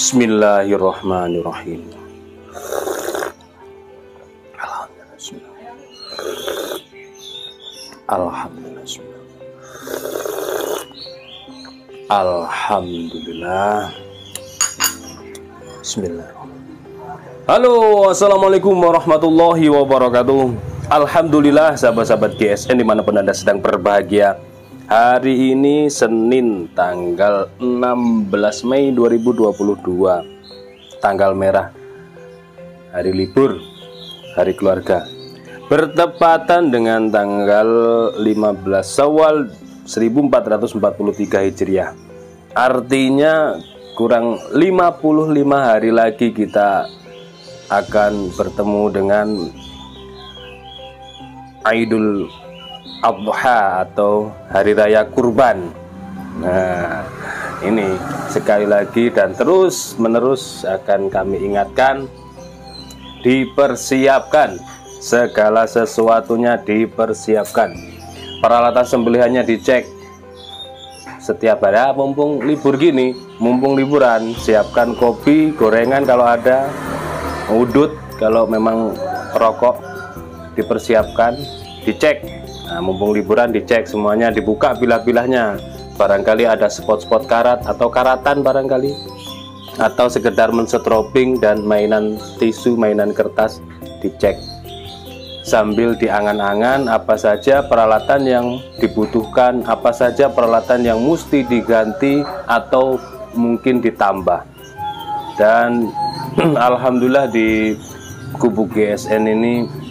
Bismillahirrahmanirrahim. Alhamdulillah. Bismillahirrahmanirrahim. Halo, assalamualaikum warahmatullahi wabarakatuh. Alhamdulillah, sahabat-sahabat GSN dimanapun Anda sedang berbahagia. Hari ini Senin tanggal 16 Mei 2022, tanggal merah, hari libur, hari keluarga, bertepatan dengan tanggal 15 Syawal 1443 Hijriah. Artinya kurang 55 hari lagi kita akan bertemu dengan Idul Adha atau Hari Raya Kurban. Nah, ini sekali lagi dan terus menerus akan kami ingatkan, dipersiapkan, segala sesuatunya dipersiapkan, peralatan sembelihannya dicek setiap hari. Mumpung libur gini, mumpung liburan, siapkan kopi, gorengan kalau ada, udut kalau memang rokok dipersiapkan, dicek. Nah, mumpung liburan dicek semuanya, dibuka bilah-bilahnya. Barangkali ada spot-spot karat atau karatan barangkali, atau sekedar mensetroping dan mainan tisu, mainan kertas, dicek. Sambil diangan-angan apa saja peralatan yang dibutuhkan, apa saja peralatan yang mesti diganti atau mungkin ditambah. Dan alhamdulillah di kubu GSN ini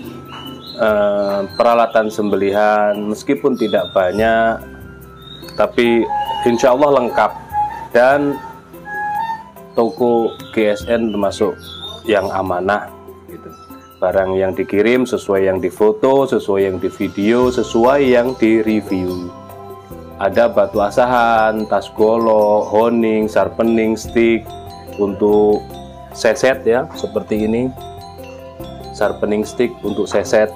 peralatan sembelihan meskipun tidak banyak, tapi insya Allah lengkap. Dan toko GSN termasuk yang amanah gitu. Barang yang dikirim sesuai yang difoto, sesuai yang di video, sesuai yang di review. Ada batu asahan, tas golok, honing, sharpening stick untuk seset ya, seperti ini. Sharpening stick untuk seset.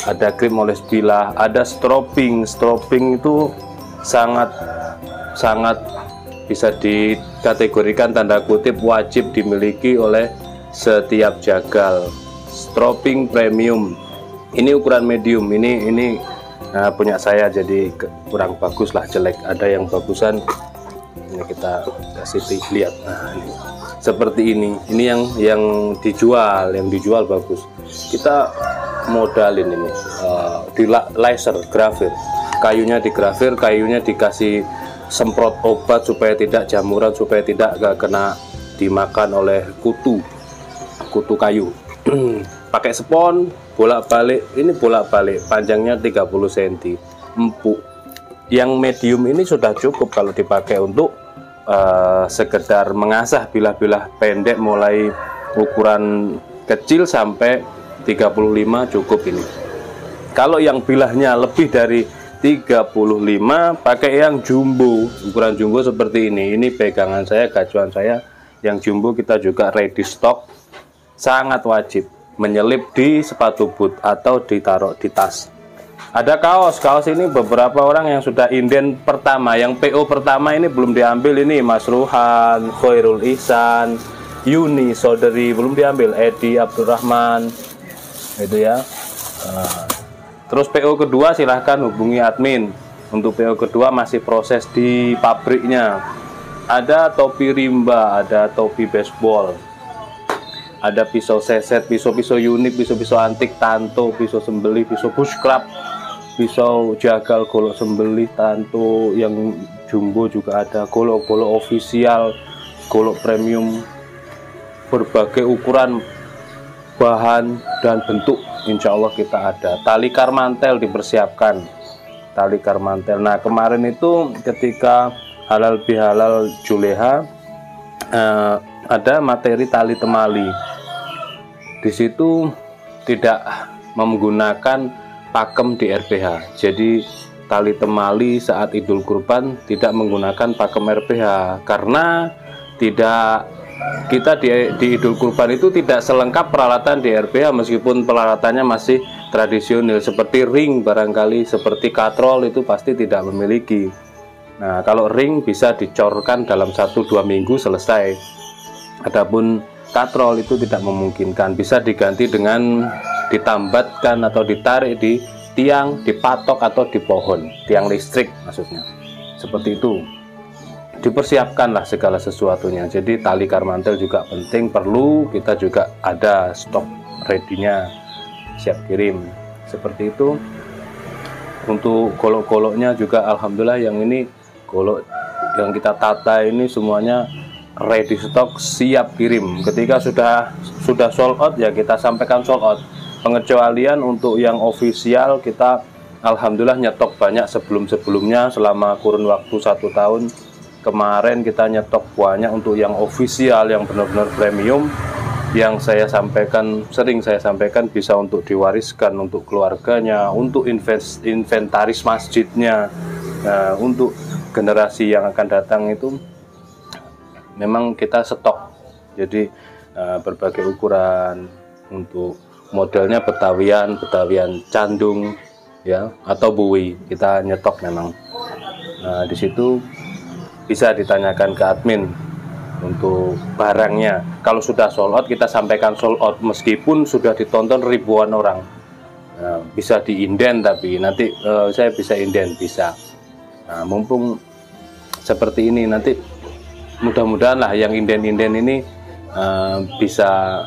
Ada krim oles bilah, ada stropping. Stropping itu sangat bisa dikategorikan tanda kutip wajib dimiliki oleh setiap jagal. Stropping premium. Ini ukuran medium. Ini punya saya, jadi kurang bagus lah, jelek. Ada yang bagusan. Ini kita kasih lihat. Nah, ini seperti ini. Ini yang dijual bagus. Kita modalin ini di laser grafir. Kayunya digrafir, kayunya dikasih semprot obat supaya tidak jamuran, supaya tidak kena dimakan oleh kutu kayu. Pakai spon bolak-balik, ini bolak-balik, panjangnya 30 cm, empuk. Yang medium ini sudah cukup kalau dipakai untuk sekedar mengasah bilah-bilah pendek mulai ukuran kecil sampai 35 cukup ini. Kalau yang bilahnya lebih dari 35 pakai yang jumbo, ukuran jumbo seperti ini. Ini pegangan saya, gacuan saya yang jumbo. Kita juga ready stock, sangat wajib menyelip di sepatu boot atau ditaruh di tas. Ada kaos ini beberapa orang yang sudah inden pertama, yang PO pertama ini belum diambil. Ini Mas Ruhan, Khairul Ihsan, Yuni Saudari belum diambil, Edi Abdurrahman itu ya. Terus PO kedua silahkan hubungi admin. Untuk PO kedua masih proses di pabriknya. Ada topi rimba, ada topi baseball, ada pisau seset, pisau-pisau unik, pisau-pisau antik, tanto, pisau sembelih, pisau bushcraft, pisau jagal, golok sembelih, tanto yang jumbo juga ada, golok-golok ofisial, golok premium, berbagai ukuran, bahan dan bentuk. Insya Allah kita ada. Tali karmantel dipersiapkan, tali karmantel. Nah kemarin itu ketika halal bihalal Juleha ada materi tali temali. Di situ tidak menggunakan pakem di RPH. Jadi tali temali saat Idul Kurban tidak menggunakan pakem RPH karena kita di Idul Kurban itu tidak selengkap peralatan di RPH, meskipun peralatannya masih tradisional seperti ring barangkali, seperti katrol itu pasti tidak memiliki. Nah kalau ring bisa dicorkan dalam 1-2 minggu selesai. Adapun katrol itu tidak memungkinkan, bisa diganti dengan ditambatkan atau ditarik di tiang, dipatok atau di pohon, tiang listrik maksudnya. Seperti itu. Dipersiapkanlah segala sesuatunya. Jadi tali karmantel juga penting, perlu kita juga ada stok ready-nya, siap kirim. Seperti itu. Untuk golok-goloknya juga alhamdulillah yang ini golok yang kita tata ini semuanya ready stock, siap kirim. Ketika sudah sold out ya kita sampaikan sold out. Pengecualian untuk yang ofisial kita alhamdulillah nyetok banyak sebelum-sebelumnya selama kurun waktu 1 tahun. Kemarin kita nyetok banyak untuk yang ofisial, yang benar-benar premium, yang sering saya sampaikan bisa untuk diwariskan untuk keluarganya, untuk inventaris masjidnya. Nah, untuk generasi yang akan datang itu memang kita stok. Jadi berbagai ukuran, untuk modelnya Betawian Candung ya, atau Buwi kita nyetok memang. Nah, di situ bisa ditanyakan ke admin untuk barangnya. Kalau sudah sold out kita sampaikan sold out meskipun sudah ditonton ribuan orang. Nah, bisa diinden, tapi nanti saya bisa inden, bisa. Nah, mumpung seperti ini, nanti mudah-mudahan lah yang inden-inden ini bisa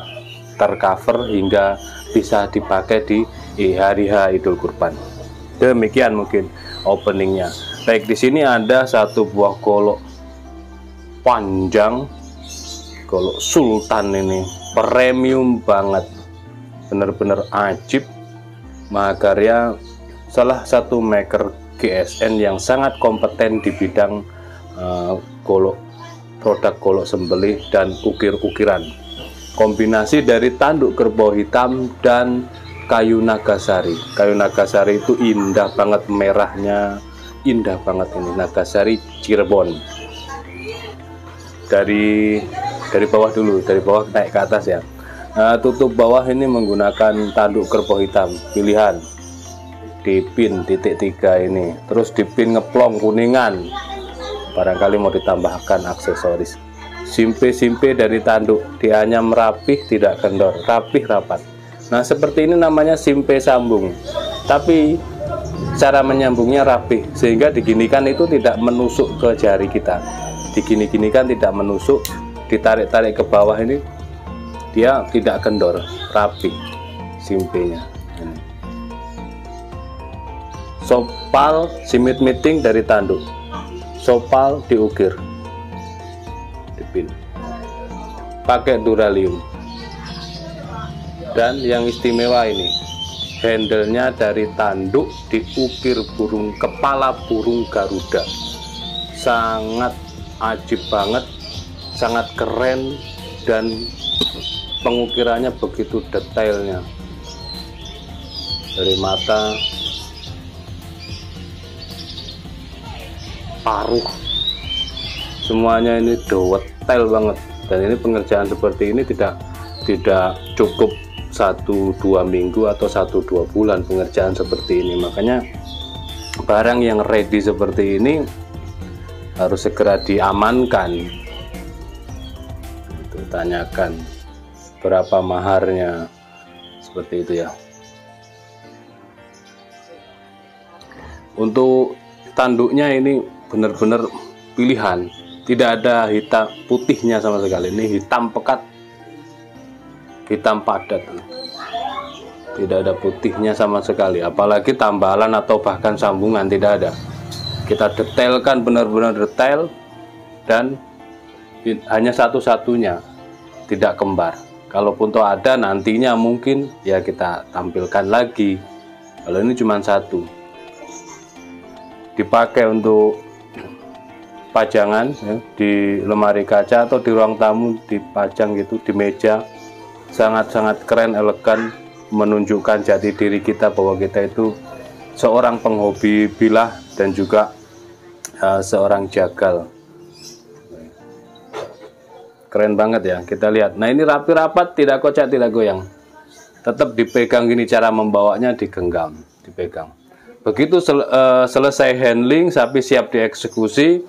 tercover hingga bisa dipakai di hari Idul Kurban. Demikian mungkin openingnya. Baik, di sini ada satu buah golok panjang, golok sultan, ini premium banget, bener-bener ajib, mahakarya, salah satu maker GSN yang sangat kompeten di bidang golok produk golok sembelih dan ukir-ukiran. Kombinasi dari tanduk kerbau hitam dan kayu nagasari. Kayu nagasari itu indah banget, merahnya indah banget ini, nagasari Cirebon. Dari bawah dulu, dari bawah naik ke atas ya. Nah, tutup bawah ini menggunakan tanduk kerbau hitam pilihan, dipin titik 3 ini, terus dipin ngeplong kuningan, barangkali mau ditambahkan aksesoris. Simpe-simpe dari tanduk dianyam rapih, tidak kendor, rapih rapat. Nah, seperti ini namanya simpe sambung, tapi cara menyambungnya rapih sehingga diginikan itu tidak menusuk ke jari kita, digini-ginikan tidak menusuk, ditarik-tarik ke bawah ini dia tidak kendor, rapi simpenya. Sopal simit-miting dari tanduk, sopal diukir, dipin, pakai duralium. Dan yang istimewa ini, handle-nya dari tanduk diukir burung, kepala burung Garuda. Sangat ajib banget, sangat keren, dan pengukirannya begitu detailnya, dari mata, paruh, semuanya ini detail banget. Dan ini pengerjaan seperti ini tidak cukup 1-2 minggu atau 1-2 bulan pengerjaan seperti ini. Makanya barang yang ready seperti ini harus segera diamankan. Tanyakan berapa maharnya, seperti itu ya. Untuk tanduknya ini benar-benar pilihan, tidak ada hitam putihnya sama sekali. Ini hitam pekat, hitam padat, tidak ada putihnya sama sekali, apalagi tambalan atau bahkan sambungan tidak ada. Kita detailkan, benar-benar detail, dan hanya satu-satunya, tidak kembar. Kalaupun toh ada nantinya mungkin ya kita tampilkan lagi. Kalau ini cuma satu, dipakai untuk pajangan ya, di lemari kaca atau di ruang tamu dipajang gitu, di meja. Sangat-sangat keren, elegan, menunjukkan jati diri kita bahwa kita itu seorang penghobi bilah dan juga seorang jagal. Keren banget ya, kita lihat. Nah, ini rapi rapat, tidak kocak, tidak goyang, tetap dipegang gini, cara membawanya digenggam, dipegang. Begitu selesai handling, sapi siap dieksekusi,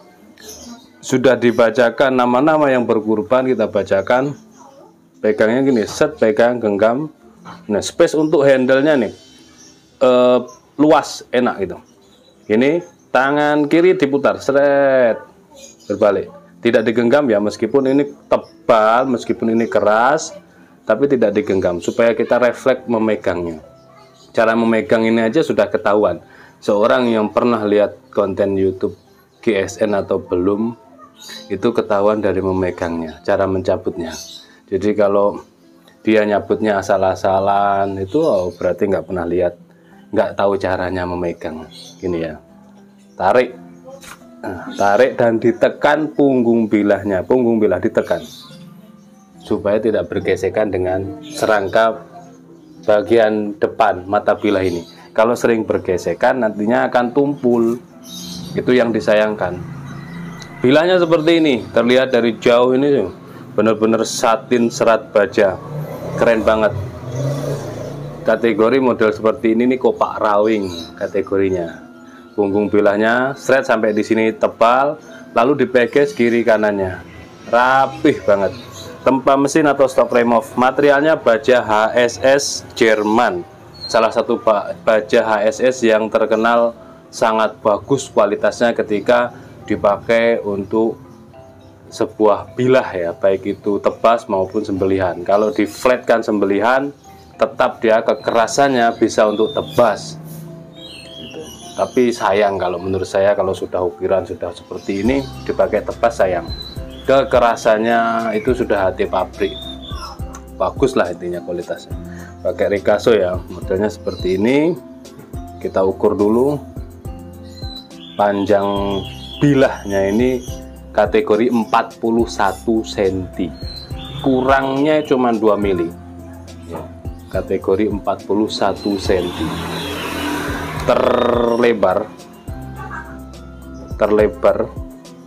sudah dibacakan nama-nama yang berkurban, kita bacakan, pegangnya gini, set, pegang, genggam. Nah, space untuk handle-nya nih luas, enak gitu. Ini tangan kiri diputar, seret, berbalik. Tidak digenggam ya, meskipun ini tebal, meskipun ini keras, tapi tidak digenggam supaya kita refleks memegangnya. Cara memegang ini aja sudah ketahuan. Seorang yang pernah lihat konten YouTube GSN atau belum, itu ketahuan dari memegangnya, cara mencabutnya. Jadi kalau dia nyabutnya asal-asalan, itu berarti nggak pernah lihat, nggak tahu caranya memegang. Gini ya, tarik. Nah, tarik dan ditekan punggung bilahnya, punggung bilah ditekan supaya tidak bergesekan dengan serangka bagian depan mata bilah ini. Kalau sering bergesekan nantinya akan tumpul, itu yang disayangkan. Bilahnya seperti ini, terlihat dari jauh ini benar-benar satin serat baja, keren banget. Kategori model seperti ini nih kopak rawing kategorinya. Punggung bilahnya seret sampai di sini tebal, lalu dipeges kiri kanannya, rapih banget. Tempa mesin atau stop remove, materialnya baja HSS Jerman, salah satu baja HSS yang terkenal sangat bagus kualitasnya ketika dipakai untuk sebuah bilah ya, baik itu tebas maupun sembelihan. Kalau di flatkan sembelihan, tetap dia kekerasannya bisa untuk tebas. Tapi sayang kalau menurut saya, kalau sudah ukiran sudah seperti ini dipakai tebas sayang. Kekerasannya itu sudah hati pabrik. Bagus lah intinya kualitasnya. Pakai Ricasso ya, modelnya seperti ini. Kita ukur dulu panjang bilahnya ini kategori 41 cm, kurangnya cuma 2 mili ya, kategori 41 cm. Terlebar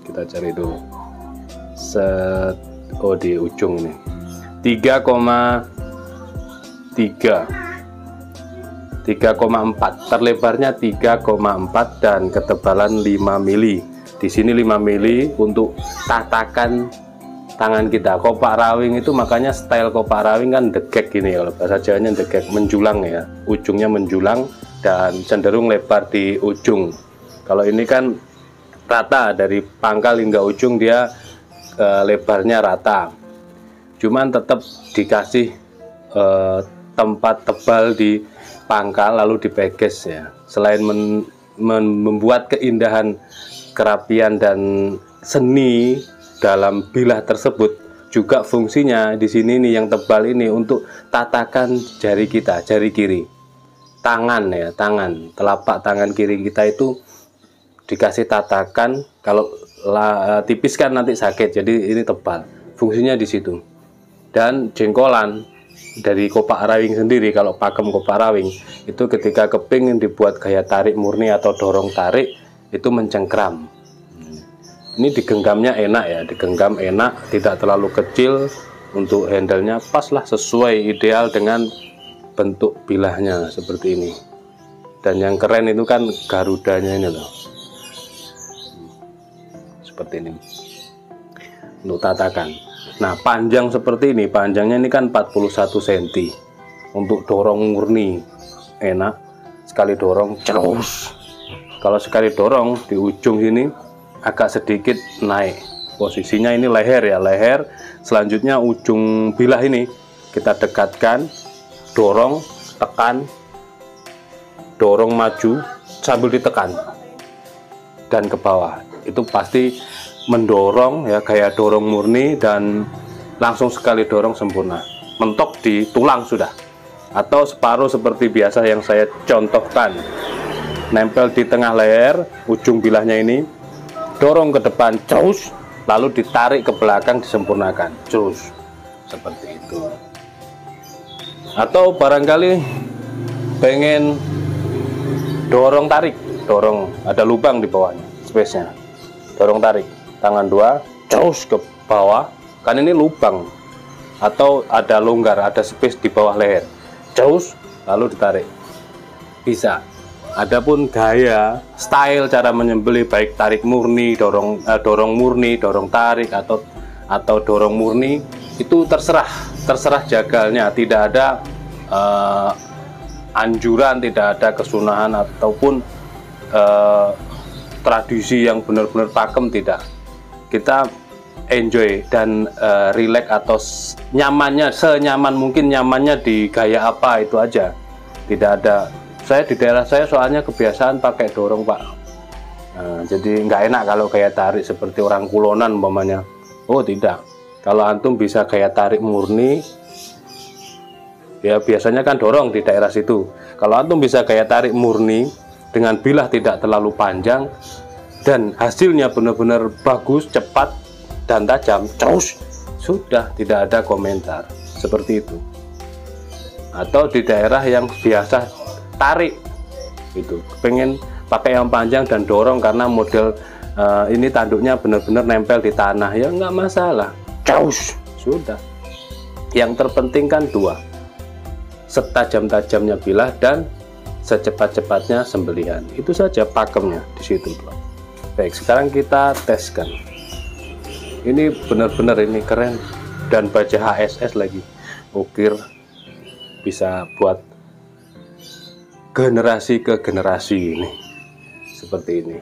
kita cari dulu di ujung ini 3,4, terlebarnya 3,4 dan ketebalan 5 mili. Di sini 5 mili untuk tatakan tangan kita. Kopak rawing itu makanya style kopak rawing kan degek gini ya, bahasa Jawanya degek, menjulang ya, ujungnya menjulang dan cenderung lebar di ujung. Kalau ini kan rata dari pangkal hingga ujung, dia lebarnya rata, cuman tetap dikasih tempat tebal di pangkal lalu dipeges ya. Selain membuat keindahan, kerapian dan seni dalam bilah tersebut, juga fungsinya di sini nih yang tebal ini untuk tatakan jari kita, jari kiri, tangan ya, telapak tangan kiri kita itu dikasih tatakan. Kalau tipis kan nanti sakit, jadi ini tebal, fungsinya di situ. Dan jengkolan dari kopak rawing sendiri, kalau pakem kopak rawing itu ketika kepingin dibuat gaya tarik murni atau dorong tarik itu mencengkram. Ini digenggamnya enak ya, digenggam enak, tidak terlalu kecil, untuk handlenya pas lah, sesuai ideal dengan bentuk bilahnya seperti ini. Dan yang keren itu kan garudanya ini loh, seperti ini untuk tatakan. Nah, panjang seperti ini, panjangnya ini kan 41 cm untuk dorong murni, enak sekali dorong terus. Kalau sekali dorong di ujung sini agak sedikit naik posisinya, ini leher ya, leher. Selanjutnya ujung bilah ini kita dekatkan, dorong, tekan, dorong maju sambil ditekan dan ke bawah. Itu pasti mendorong ya, kayak dorong murni, dan langsung sekali dorong sempurna, mentok di tulang sudah. Atau separuh seperti biasa yang saya contohkan, nempel di tengah leher, ujung bilahnya ini dorong ke depan terus, lalu ditarik ke belakang, disempurnakan terus, seperti itu. Atau barangkali pengen dorong tarik, dorong, ada lubang di bawahnya, space-nya, dorong tarik, tangan dua terus ke bawah, kan ini lubang. Atau ada longgar, ada space di bawah leher, terus lalu ditarik, bisa. Adapun gaya, style cara menyembelih, baik tarik murni, dorong murni, dorong tarik, atau dorong murni, itu terserah jagalnya. Tidak ada anjuran, tidak ada kesunahan ataupun tradisi yang benar-benar pakem, tidak. Kita enjoy dan relax atau nyamannya, senyaman mungkin nyamannya di gaya apa itu aja. Tidak ada. Saya di daerah saya soalnya kebiasaan pakai dorong, Pak. Nah, jadi nggak enak kalau kayak tarik seperti orang kulonan umpamanya. Oh tidak, kalau antum bisa kayak tarik murni ya, biasanya kan dorong di daerah situ. Kalau antum bisa kayak tarik murni dengan bilah tidak terlalu panjang dan hasilnya benar-benar bagus, cepat dan tajam, terus sudah tidak ada komentar, seperti itu. Atau di daerah yang biasa tarik itu pengen pakai yang panjang dan dorong karena model ini tanduknya benar-benar nempel di tanah, ya nggak masalah, terus sudah. Yang terpenting kan dua, setajam-tajamnya bilah dan secepat-cepatnya sembelihan, itu saja pakemnya di situ. Baik, sekarang kita teskan. Ini benar-benar ini keren dan baja HSS lagi, ukir, bisa buat generasi ke generasi ini, seperti ini.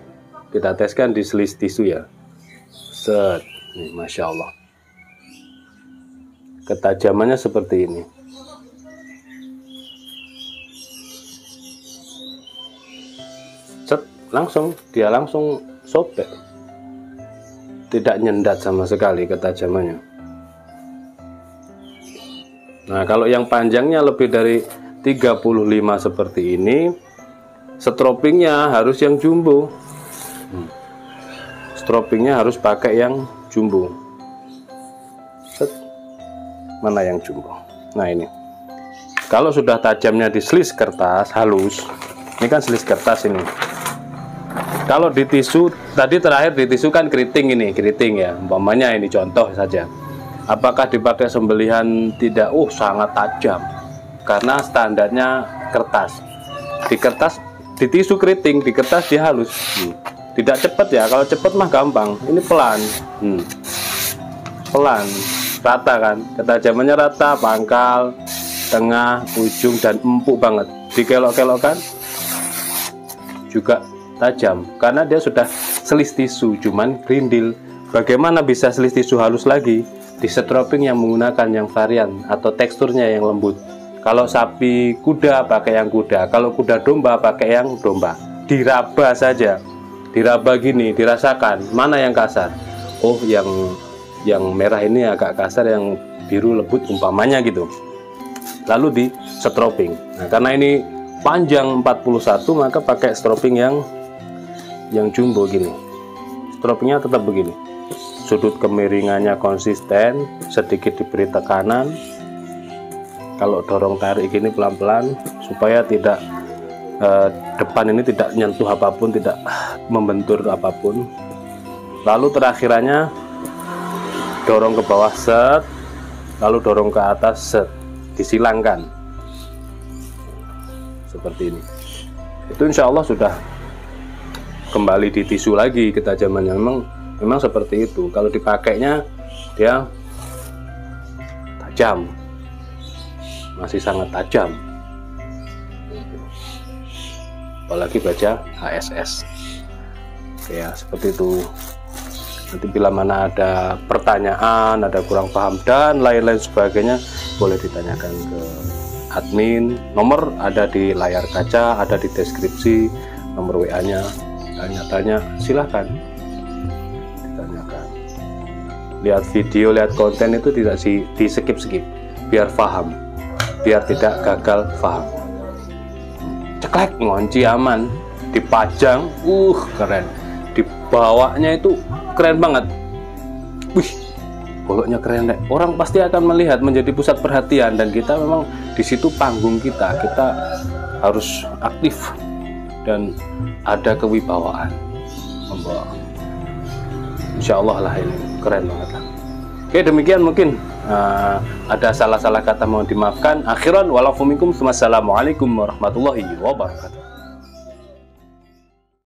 Kita teskan di selis tisu ya. Set, nih, masya Allah. Ketajamannya seperti ini. Set, langsung dia langsung sobek. Tidak nyendat sama sekali ketajamannya. Nah, kalau yang panjangnya lebih dari 35 seperti ini, stropingnya harus yang jumbo. stropingnya harus pakai yang jumbo. Set. Mana yang jumbo? Nah ini, kalau sudah tajamnya di selis kertas halus, ini kan selis kertas ini. Kalau di tisu, tadi terakhir di tisu kan keriting ini, keriting ya, umpamanya ini contoh saja. Apakah dipakai sembelihan tidak? Sangat tajam, karena standarnya kertas. Di kertas, di tisu keriting, di kertas dia halus. Tidak cepat ya, kalau cepat mah gampang. Ini pelan, pelan, rata kan, ketajamannya rata, pangkal, tengah, ujung, dan empuk banget. Dikelok-kelokkan juga tajam, karena dia sudah selis tisu, cuman grindil. Bagaimana bisa selis tisu halus lagi? Di stroping yang menggunakan yang varian atau teksturnya yang lembut. Kalau sapi kuda pakai yang kuda, kalau kuda domba pakai yang domba. Diraba saja, diraba gini, dirasakan mana yang kasar. Oh, yang merah ini agak kasar, yang biru lembut umpamanya gitu. Lalu di stroping. Nah, karena ini panjang 41, maka pakai stroping yang jumbo gini. Stropingnya tetap begini. Sudut kemiringannya konsisten, sedikit diberi tekanan. Kalau dorong tarik gini pelan-pelan supaya tidak depan ini tidak nyentuh apapun, tidak membentur apapun. Lalu terakhirannya dorong ke bawah set, lalu dorong ke atas set, disilangkan seperti ini. Itu insya Allah sudah kembali di tisu lagi ketajamannya. Memang seperti itu. Kalau dipakainya dia tajam, masih sangat tajam, apalagi baja HSS ya, seperti itu. Nanti bila mana ada pertanyaan, ada kurang paham dan lain-lain sebagainya, boleh ditanyakan ke admin. Nomor ada di layar kaca, ada di deskripsi, nomor WA nya. Tanya-tanya silahkan ditanyakan. Lihat video, lihat konten itu tidak di skip-skip, biar paham, biar tidak gagal paham. Ceklek, ngunci aman, dipajang, keren. Dibawanya itu keren banget. Wih, goloknya keren deh. Orang pasti akan melihat, menjadi pusat perhatian, dan kita memang di situ panggung kita. Kita harus aktif dan ada kewibawaan. Insya Allah lah, ini keren banget lah. Oke, demikian mungkin ada salah-salah kata mohon dimaafkan. Akhiran walafumikum, wassalamualaikum warahmatullahi wabarakatuh.